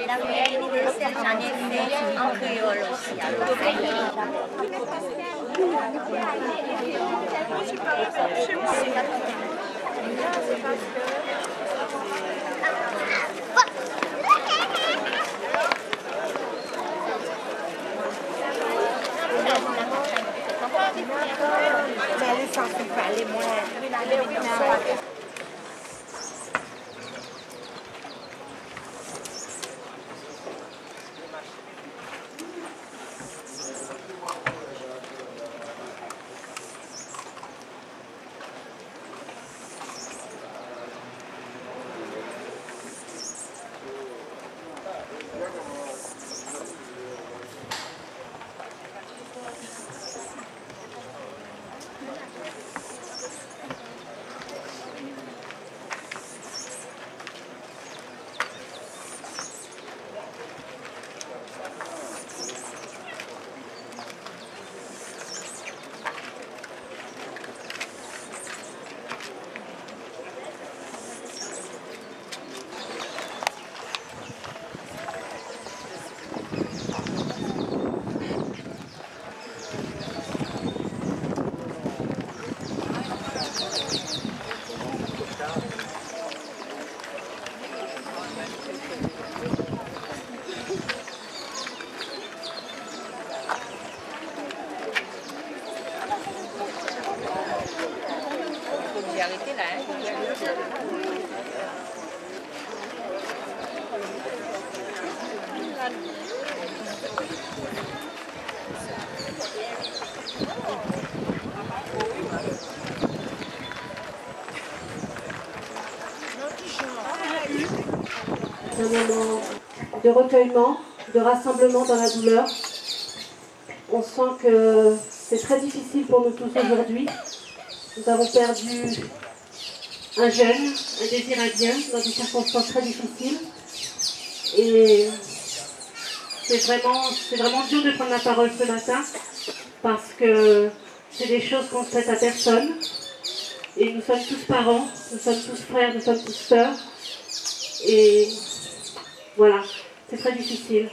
La réalité, j'en ai fait en créole aussi. Mais ça fait pas les moyens. J'ai arrêté là. Un moment de recueillement, de rassemblement dans la douleur. On sent que c'est très difficile pour nous tous aujourd'hui. Nous avons perdu un jeune, un désir indien, dans des circonstances très difficiles. Et c'est vraiment dur de prendre la parole ce matin, parce que c'est des choses qu'on ne souhaite à personne. Et nous sommes tous parents, nous sommes tous frères, nous sommes tous sœurs. Et voilà, c'est très difficile.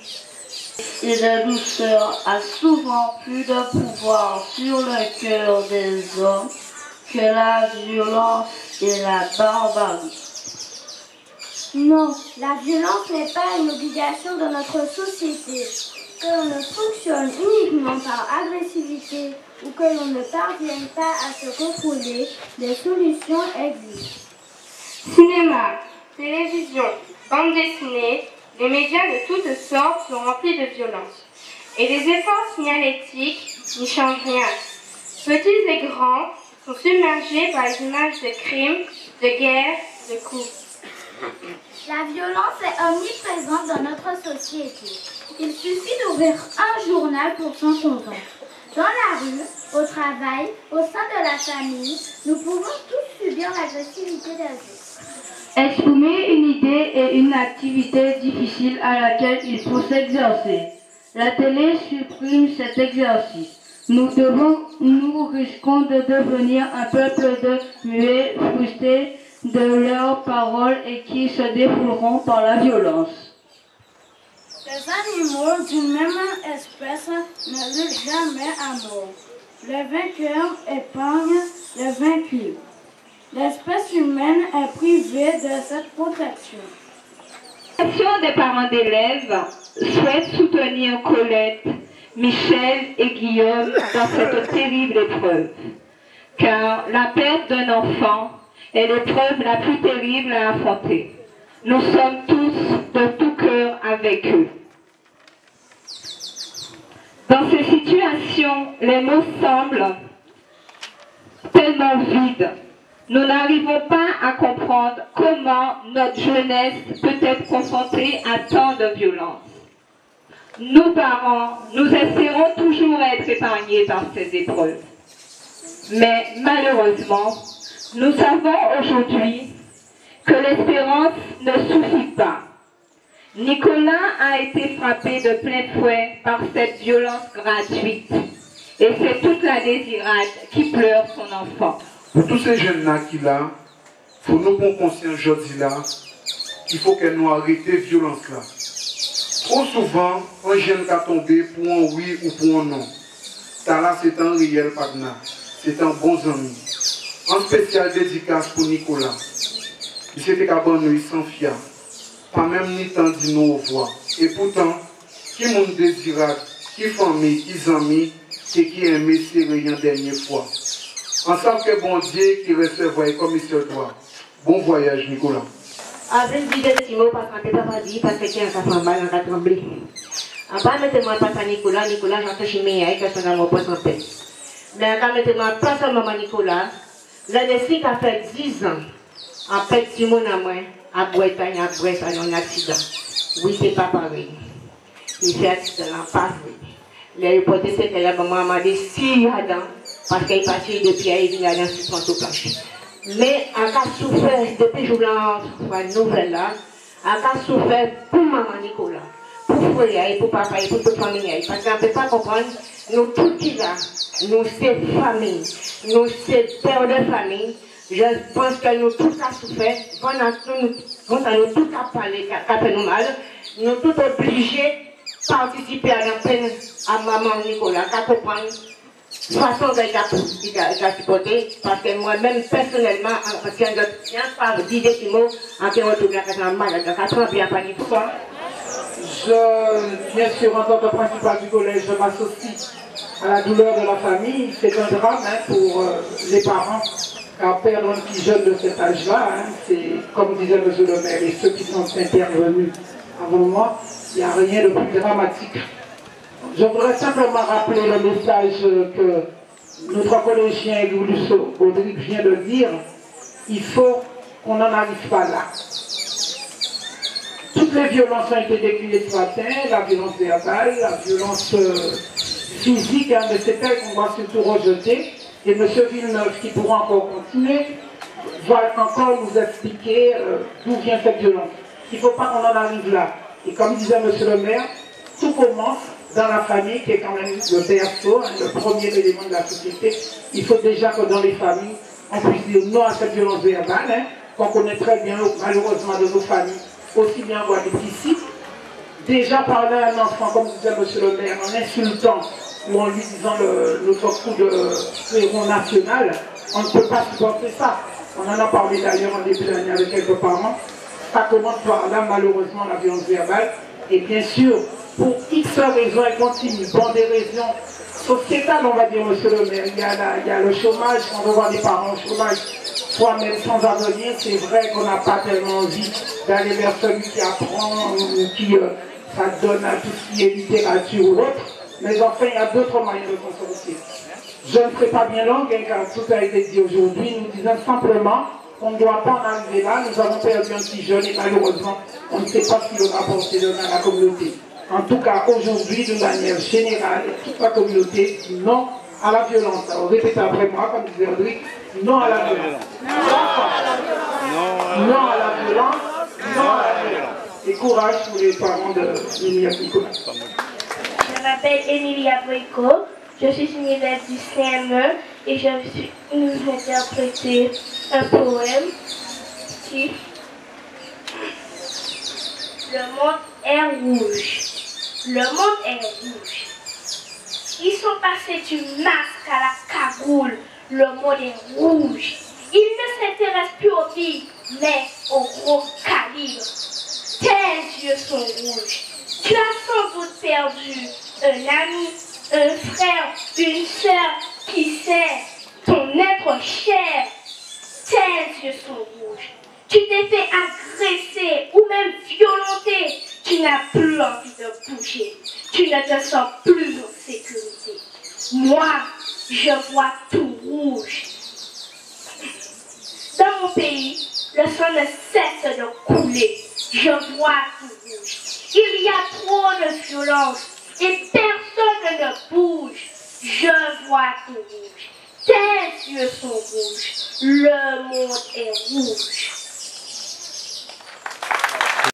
Et la douceur a souvent plus de pouvoir sur le cœur des hommes que la violence et la barbarie. Non, la violence n'est pas une obligation de notre société. Que l'on ne fonctionne uniquement par agressivité ou que l'on ne parvienne pas à se contrôler, des solutions existent. Cinéma, télévision, bande dessinée, les médias de toutes sortes sont remplis de violence. Et les efforts signalétiques n'y changent rien. Petits et grands sont submergés par les images de crimes, de guerres, de coups. La violence est omniprésente dans notre société. Il suffit d'ouvrir un journal pour s'en convaincre. Dans la rue, au travail, au sein de la famille, nous pouvons tous subir l'agressivité des autres. Exprimer une idée est une activité difficile à laquelle il faut s'exercer. La télé supprime cet exercice. Nous risquons de devenir un peuple de muets, frustrés de leurs paroles et qui se défouleront par la violence. Les animaux d'une même espèce ne vivent jamais à mort. Les vainqueurs épargnent les vaincus. L'espèce humaine est privée de cette protection. L'association des parents d'élèves souhaite soutenir Colette, Michel et Guillaume dans cette terrible épreuve. Car la perte d'un enfant est l'épreuve la plus terrible à affronter. Nous sommes tous de tout cœur avec eux. Dans ces situations, les mots semblent tellement vides. Nous n'arrivons pas à comprendre comment notre jeunesse peut être confrontée à tant de violence. Nous, parents, nous espérons toujours être épargnés par ces épreuves. Mais malheureusement, nous savons aujourd'hui que l'espérance ne suffit pas. Nicolas a été frappé de plein fouet par cette violence gratuite. Et c'est toute la désirade qui pleure son enfant. Pour tous ces jeunes-là qu'il a, faut nous prendre conscience aujourd'hui là qu'il faut que nous arrêtions la violence là. Trop souvent, un jeune qui a tombé pour un oui ou pour un non. Ça là, c'est un réel partenaire. C'est un bon ami. En spécial dédicace pour Nicolas. Il s'était abandonné sans fier. Pas même ni temps de nous revoir. Et pourtant, qui monde désirable, qui famille, qui amis, c'est qui aimé serrer une dernière fois. Ensemble que bon Dieu qui recevra comme il se doit. Bon voyage, Nicolas. Après, je dis des petits mots parce qu'on ne peut pas dire parce qu'il y a un café en bas, on a tremblé. En bas, mettez-moi pas à Nicolas, Nicolas, j'entends chez mes aïeux, personne n'a mon poste en paix. Mais quand mettez-moi pas à maman Nicolas, l'année ci qui a fait 10 ans, en fait, si mon amour, à Bretagne, à Bretagne, un accident. Oui, c'est pas pareil. Il fait accident en face, oui. Les reporters, c'est que la maman m'a dit si Adam, parce qu'il est passé depuis à il vient dans ce point au plancher. Mais à cas souffert, depuis que je vous nouvelle là, à cas souffert pour maman Nicolas, pour frère et pour papa et pour toute famille. Parce qu'on ne peut pas comprendre, nous tous qui là, nous c'est famille, nous c'est père de famille. Je pense que nous tous qui souffert, quand nous tous qui parlé, qui fait nous mal, nous tous obligés de participer à la peine à maman Nicolas, qui comprend. De toute façon, il a supporté, parce que moi-même, personnellement, parce que je ne tiens pas 10 décimaux, en qui retourne à la malade, donc à 30 bien pas du tout. Bien sûr, en tant que principal du collège, je m'associe à la douleur de la famille. C'est un drame pour les parents, car perdre un petit jeune de cet âge-là, c'est, comme disait M. le maire, et ceux qui sont intervenus avant moi, il n'y a rien de plus dramatique. Je voudrais simplement rappeler le message que notre collégien Louis Baudric vient de dire. Il faut qu'on n'en arrive pas là. Toutes les violences ont été déclinées ce matin, la violence verbale, la violence physique, mais c'est elle qu'on va surtout rejeter. Et M. Villeneuve, qui pourra encore continuer, va encore nous expliquer d'où vient cette violence. Il ne faut pas qu'on en arrive là. Et comme disait M. le maire, tout commence dans la famille, qui est quand même le berceau, le premier élément de la société. Il faut déjà que dans les familles, on puisse dire non à cette violence verbale, qu'on connaît très bien, malheureusement, de nos familles, aussi bien en Guadeloupe qu'ici. Déjà parler à un enfant, comme disait M. le maire, en insultant ou en lui disant notre coup de héros national, on ne peut pas supporter ça. On en a parlé d'ailleurs en début d'année avec quelques parents. Ça commence par là, malheureusement, la violence verbale. Et bien sûr, pour X raisons, elle continue. Pour des raisons sociétales, on va dire, M. le maire. Il y a le chômage, on revoit les parents au chômage. Soi-même sans avenir, c'est vrai qu'on n'a pas tellement envie d'aller vers celui qui apprend ou qui ça donne à tout ce qui est littérature ou autre. Mais enfin, il y a d'autres moyens de s'en sortir. Je ne serai pas bien longue, car tout a été dit aujourd'hui. Nous disons simplement qu'on ne doit pas en arriver là. Nous avons perdu un petit jeune et malheureusement, on ne sait pas ce qu'il aura apporté dans la communauté. En tout cas, aujourd'hui, d'une manière générale, toute la communauté dit non à la violence. Alors, répétez après moi, comme disait Audrey, non à la violence. Non à la violence. Non à la violence. Et courage pour les parents de Nicolas. Je m'appelle Emilia Brico, je suis une élève du CME et je vais nous interpréter un poème qui Le monde est rouge. Le monde est rouge. Ils sont passés du masque à la cagoule. Le monde est rouge. Ils ne s'intéressent plus aux filles, mais au gros calibre. Tes yeux sont rouges. Tu as sans doute perdu un ami, un frère, une sœur qui sait ton être cher. Tes yeux sont rouges. Tu t'es fait agresser ou même violenter. Tu n'as plus envie de bouger. Tu ne te sens plus en sécurité. Moi, je vois tout rouge. Dans mon pays, le sang ne cesse de couler. Je vois tout rouge. Il y a trop de violence et personne ne bouge. Je vois tout rouge. Tes yeux sont rouges. Le monde est rouge.